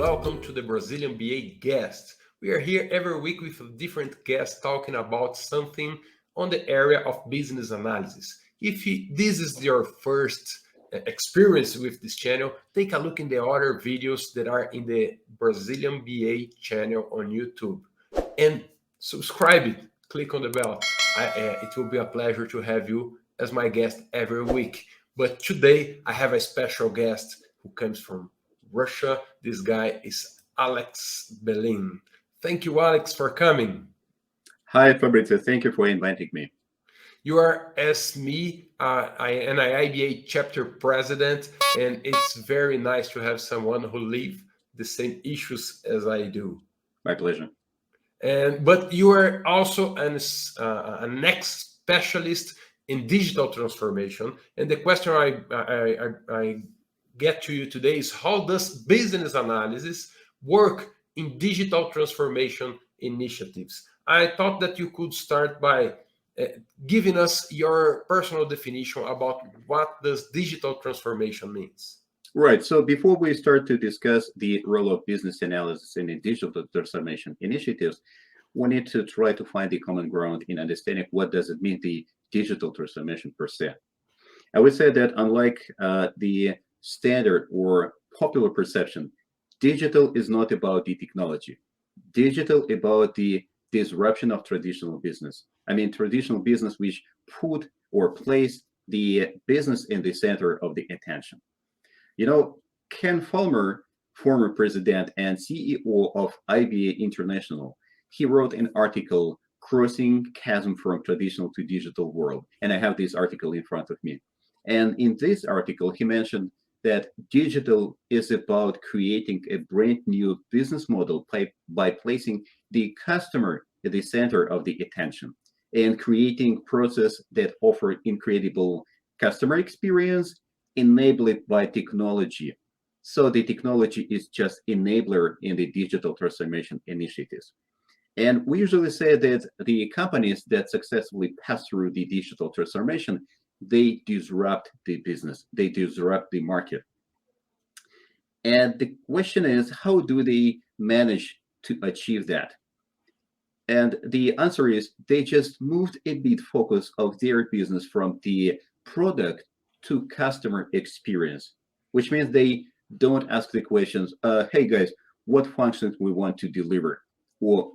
welcome to the Brazilian BA guest. We are here every week with a different guest talking about something on the area of business analysis. If this is your first experience with this channel, take a look in the other videos that are in the Brazilian BA channel on YouTube and subscribe it. Click on the bell. It will be a pleasure to have you as my guest every week. But today I have a special guest who comes from Russia. This guy is Alex Belin. Thank you, Alex, for coming. Hi, Fabrizio. Thank you for inviting me. You are, as me, an IBA chapter president, and it's very nice to have someone who live the same issues as I do. My pleasure. But you are also an ex-specialist in digital transformation. And the question I get to you today is, how does business analysis work in digital transformation initiatives? I thought that you could start by giving us your personal definition about what does digital transformation means. Right. So before we start to discuss the role of business analysis in the digital transformation initiatives, we need to try to find the common ground in understanding what does it mean, the digital transformation per se. I would say that unlike the standard or popular perception, digital is not about the technology. Digital about the disruption of traditional business. I mean, traditional business which put or place the business in the center of the attention. You know, Ken Fulmer, former president and CEO of IBA International, he wrote an article, Crossing Chasm from Traditional to Digital World. And I have this article in front of me. And in this article, he mentioned that digital is about creating a brand new business model by placing the customer at the center of the attention and creating process that offer incredible customer experience enabled by technology. So the technology is just enabler in the digital transformation initiatives. And we usually say that the companies that successfully pass through the digital transformation, they disrupt the business, they disrupt the market. And the question is, how do they manage to achieve that? And the answer is they just moved a bit focus of their business from the product to customer experience, which means they don't ask the questions, hey guys, what functions we want to deliver, or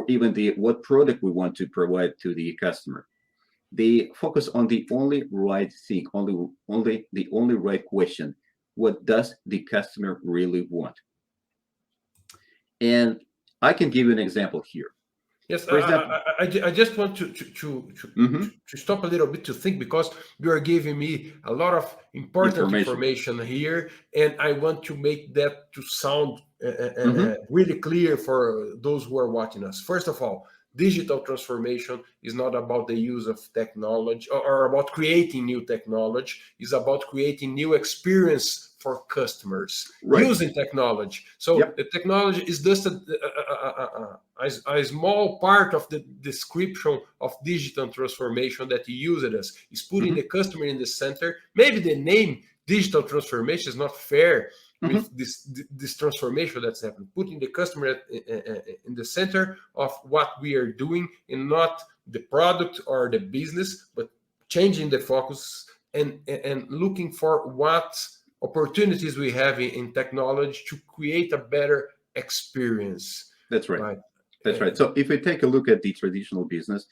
even what product we want to provide to the customer. They focus on the only right thing, the only right question. What does the customer really want? And I can give you an example here. Yes, for example, I just want to stop a little bit to think, because you are giving me a lot of important information here, and I want to make that to sound really clear for those who are watching us. First of all, digital transformation is not about the use of technology or about creating new technology. It's about creating new experience for customers using technology. So the technology is just a small part of the description of digital transformation that you use it as. Is putting the customer in the center. Maybe the name digital transformation is not fair with this transformation that's happening. Putting the customer in the center of what we are doing, and not the product or the business, but changing the focus and looking for what opportunities we have in technology to create a better experience. That's right. That's right. So if we take a look at the traditional business,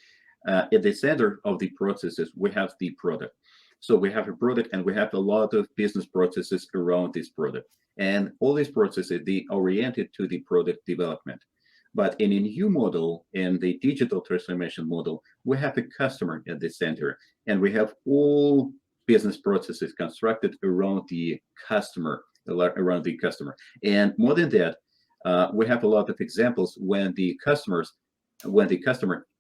at the center of the processes, we have the product. So we have a product and we have a lot of business processes around this product. And all these processes, they are oriented to the product development. But in a new model, in the digital transformation model, we have a customer at the center, and we have all business processes constructed around the customer, And more than that, we have a lot of examples when the customer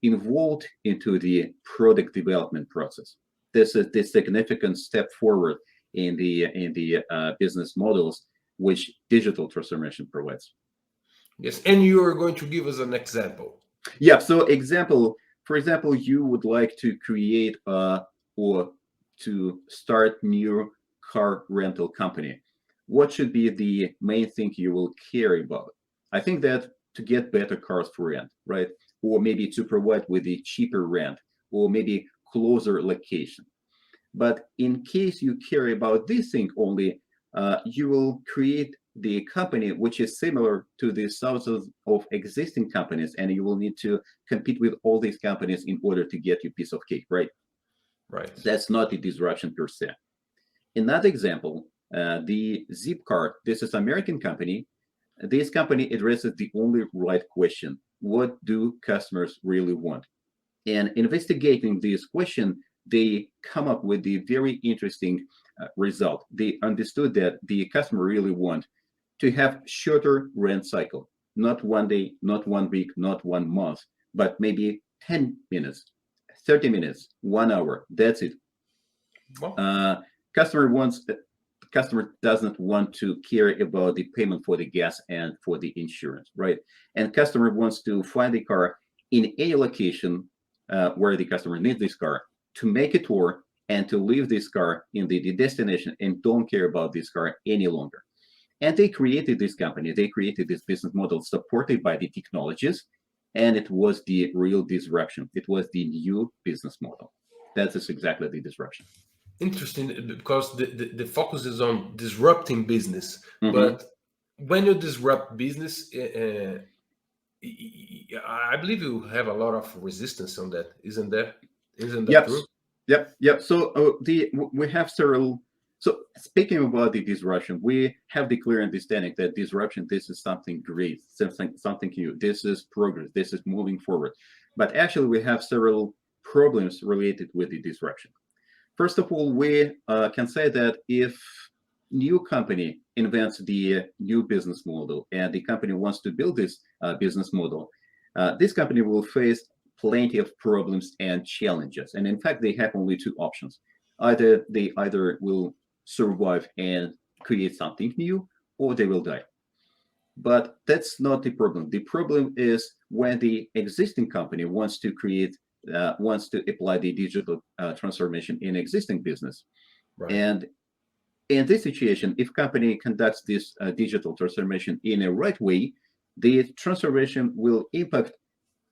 involved into the product development process. This is the significant step forward in the business models which digital transformation provides. Yes, and you are going to give us an example. Yeah. So for example, you would like to create or to start new car rental company. what should be the main thing you will care about? I think that to get better cars for rent, right? Or maybe to provide with a cheaper rent, or maybe closer location. But in case you care about this thing only, you will create the company which is similar to the thousands of existing companies, and you will need to compete with all these companies in order to get your piece of cake, right? Right. That's not a disruption per se. Another example, the Zipcar. This is an American company. This company addresses the only right question: what do customers really want? And investigating this question, they come up with the very interesting result. They understood that the customer really want to have shorter rent cycle, not 1 day, not 1 week, not 1 month, but maybe 10 minutes, 30 minutes, 1 hour. That's it. Well, Customer wants customer doesn't want to care about the payment for the gas and for the insurance, right? And customer wants to find the car in any location where the customer needs this car, to make a tour and to leave this car in the destination, and don't care about this car any longer. And they created this company, they created this business model supported by the technologies, and it was the real disruption. It was the new business model. That is exactly the disruption. interesting, because the focus is on disrupting business. Mm-hmm. But when you disrupt business, I believe you have a lot of resistance on that. Isn't that? Isn't that Yep, true? yep. So we have several. So speaking about the disruption, we have the clear understanding that disruption, this is something great, something new. This is progress. This is moving forward. But actually, we have several problems related with the disruption. First of all, we can say that if new company invents the new business model, and the company wants to build this business model, this company will face plenty of problems and challenges. And in fact, they have only two options. Either they will survive and create something new, or they will die. But that's not the problem. The problem is when the existing company wants to apply the digital transformation in existing business. Right. And in this situation, if company conducts this digital transformation in a right way, the transformation will impact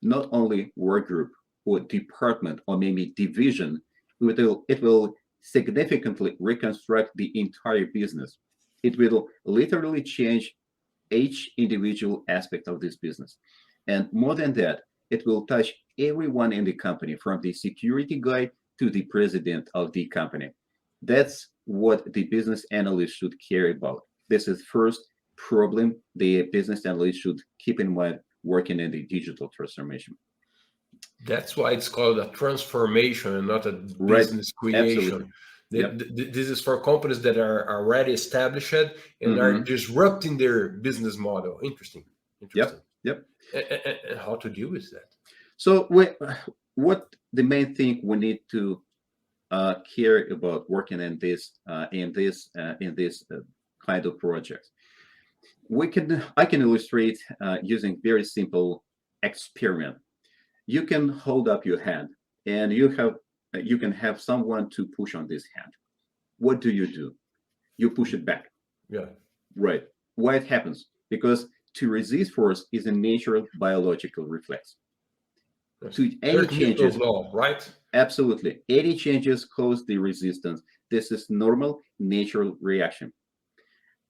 not only work group or department or maybe division. It will significantly reconstruct the entire business. It will literally change each individual aspect of this business. And more than that, it will touch everyone in the company, from the security guy to the president of the company. That's what the business analyst should care about. This is first problem the business analyst should keep in mind working in the digital transformation. That's why it's called a transformation and not a Right. business creation. Absolutely. Yep. This is for companies that are already established and are disrupting their business model. Interesting. Yep. And how to deal with that? So, what the main thing we need to care about working in this kind of projects? I can illustrate using very simple experiment. You can hold up your hand, and you can have someone to push on this hand. What do? You push it back. Yeah. Right. Why it happens? Because to resist force is a natural biological reflex. So any changes, law, right? Absolutely. Any changes cause the resistance. This is normal, natural reaction.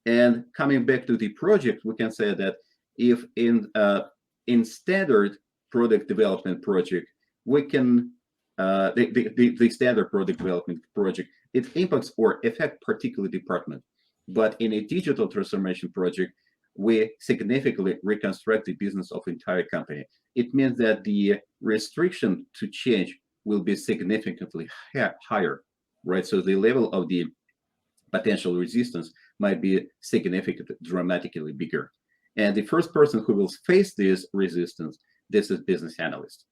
And coming back to the project, we can say that if in standard product development project, we can the standard product development project, it impacts or affect particular department. But in a digital transformation project, we significantly reconstruct the business of entire company. It means that the restriction to change will be significantly higher, right? So the level of the potential resistance might be significantly, dramatically bigger. And the first person who will face this resistance, this is business analyst.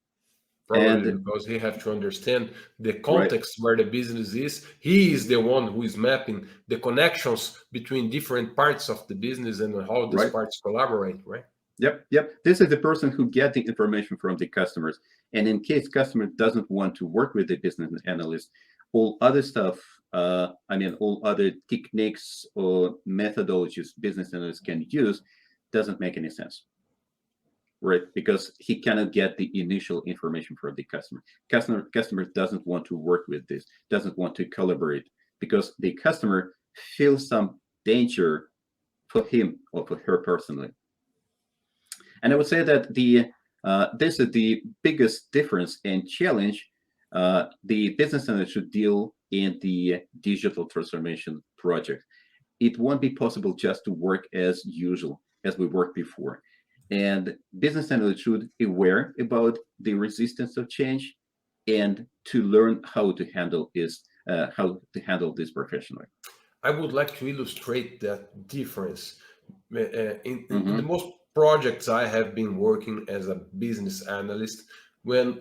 Probably because he have to understand the context where the business is. He is the one who is mapping the connections between different parts of the business and how these parts collaborate, right? Yep. This is the person who gets the information from the customers. And in case customer doesn't want to work with the business analyst, all other stuff all other techniques or methodologies business analysts can use doesn't make any sense, right? Because he cannot get the initial information from the customer. Customer doesn't want to work with this, doesn't want to collaborate, because the customer feels some danger for him or for her personally. And I would say that this is the biggest difference and challenge the business analyst should deal in the digital transformation project. It won't be possible just to work as usual, as we worked before. And business analysts should be aware about the resistance of change and to learn how to handle this professionally. I would like to illustrate that difference. In the Mm-hmm. most projects I have been working as a business analyst, when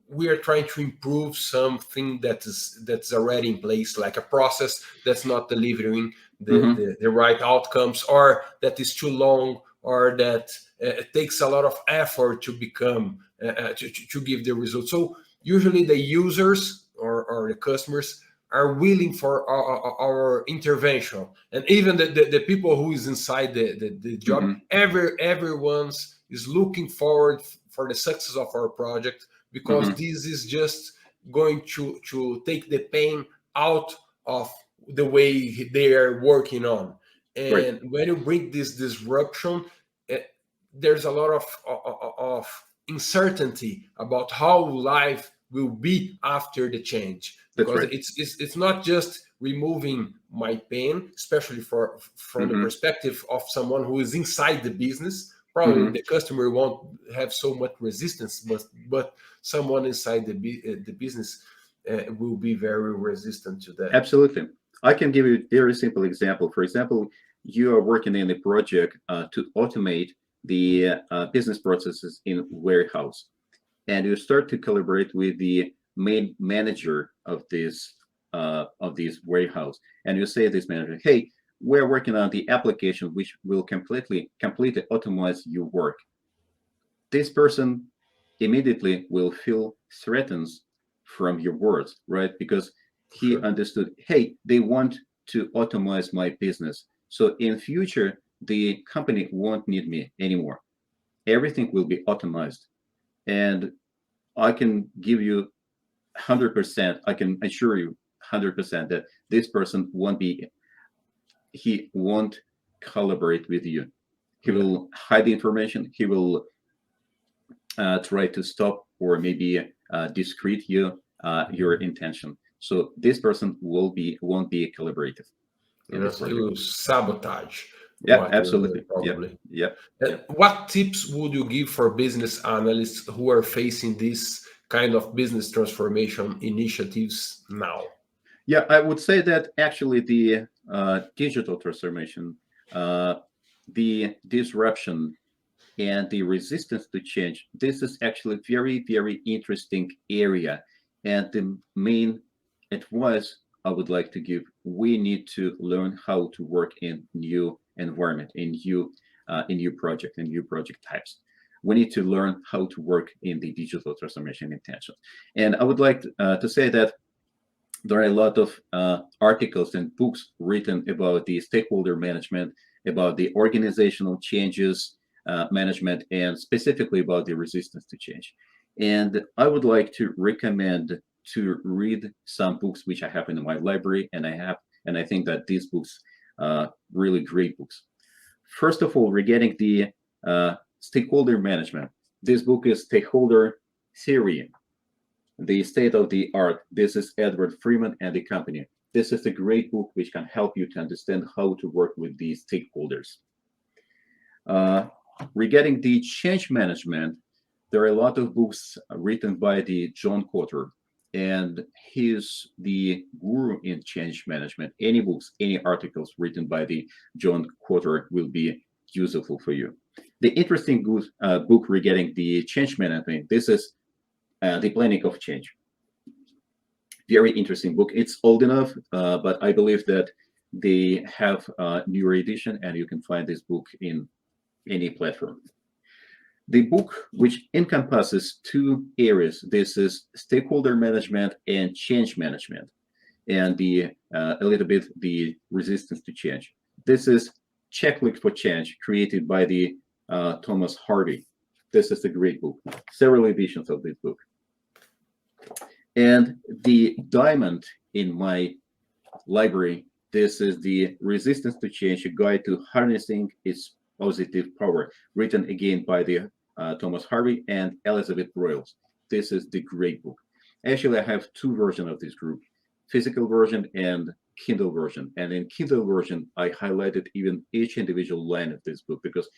we are trying to improve something that's already in place, like a process that's not delivering Mm-hmm. the right outcomes, or that is too long, or that it takes a lot of effort to become to give the result. So usually the users or the customers are willing for our intervention, and even the people who is inside the job, Mm-hmm. everyone's is looking forward for the success of our project, because Mm-hmm. this is just going to take the pain out of the way they are working on. Right. And when you bring this disruption, eh, there's a lot of uncertainty about how life will be after the change, That's because right. it's not just removing my pain, especially from the Mm-hmm. perspective of someone who is inside the business. Probably Mm-hmm. the customer won't have so much resistance, but someone inside the business will be very resistant to that. Absolutely. I can give you a very simple example. For example, you are working in a project to automate the business processes in warehouse, and you start to collaborate with the main manager of this warehouse, and you say to this manager, "Hey, we're working on the application which will completely automate your work." This person immediately will feel threatened from your words, right? Because he Sure. understood, hey, they want to automate my business. So in future, the company won't need me anymore. Everything will be automized. And I can give you 100%, I can assure you 100% that this person he won't collaborate with you. He Yeah. will hide the information. He will try to stop or maybe discredit your intention. So this person won't be collaborative in this He project. will sabotage Yeah, what you're doing, absolutely. Yep, probably. yep, And yep. what tips would you give for business analysts who are facing this kind of business transformation initiatives now? Yeah, I would say that actually the digital transformation, uh, the disruption, and the resistance to change. This is actually very, very interesting area. And the main advice I would like to give: we need to learn how to work in new environment, in new project, in new project types. We need to learn how to work in the digital transformation intention. And I would like to say that there are a lot of articles and books written about the stakeholder management, about the organizational changes management, and specifically about the resistance to change. And I would like to recommend to read some books which I have in my library, and I think that these books really great books. First of all, regarding the stakeholder management, this book is Stakeholder Theory, the State of the Art. This is Edward Freeman and the company. This is a great book which can help you to understand how to work with these stakeholders. Uh, Regarding the change management, there are a lot of books written by the John Kotter, and he's the guru in change management. Any books, any articles written by the John Kotter will be useful for you. The interesting book regarding the change management, this is The Planning of Change. Very interesting book. It's old enough, but I believe that they have a newer edition, and you can find this book in any platform. The book, which encompasses two areas, this is stakeholder management and change management. and a little bit the resistance to change. This is Checklist for Change, created by the Thomas Hardy. This is a great book. Several editions of this book. And the diamond in my library, this is the Resistance to Change, a guide to harnessing its positive power, written again by the Thomas Hardy and Elizabeth Royals. This is the great book. Actually, I have two versions of this group, physical version and Kindle version. And in Kindle version, I highlighted even each individual line of this book, because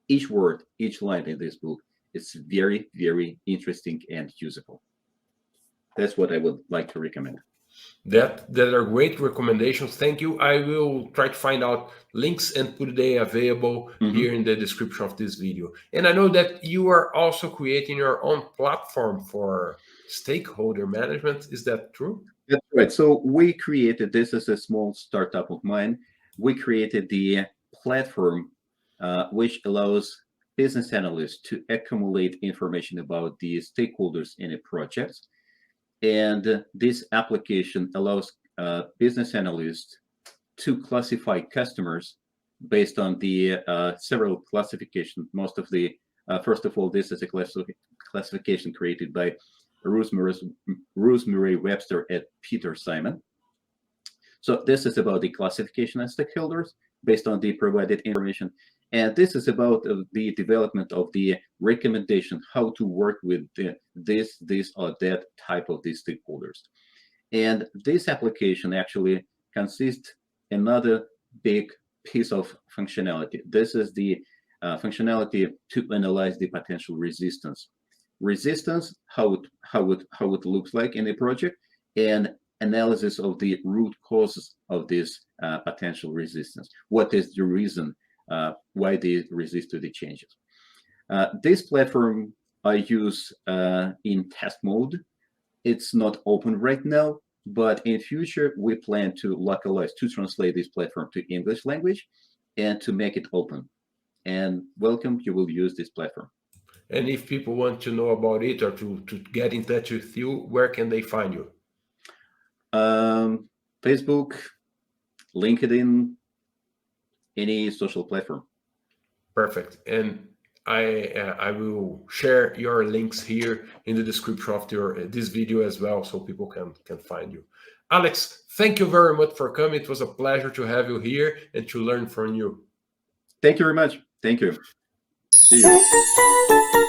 each word, each line in this book is very, very interesting and usable. That's what I would like to recommend. That are great recommendations. Thank you. I will try to find out links and put they available here in the description of this video. And I know that you are also creating your own platform for stakeholder management. Is that true? That's right. So we created, this is a small startup of mine. We created the platform which allows business analysts to accumulate information about the stakeholders in a project. And this application allows business analysts to classify customers based on the several classifications. Most of the, first of all, this is a classification created by Rosemary Webster and Peter Simon. So this is about the classification of stakeholders based on the provided information. And this is about the development of the recommendation, how to work with this or that type of these stakeholders. And this application actually consists another big piece of functionality. This is the functionality to analyze the potential resistance. Resistance, how it looks like in a project, and analysis of the root causes of this potential resistance. What is the reason why they resist to the changes? This platform I use in test mode. It's not open right now, but in future we plan to localize, to translate this platform to English language and to make it open. And welcome, you will use this platform. And if people want to know about it or to get in touch with you, where can they find you? Facebook, LinkedIn, any social platform. Perfect. And I will share your links here in the description of this video as well, so people can find you. Alex, thank you very much for coming. It was a pleasure to have you here and to learn from you. Thank you very much. Thank you. See you.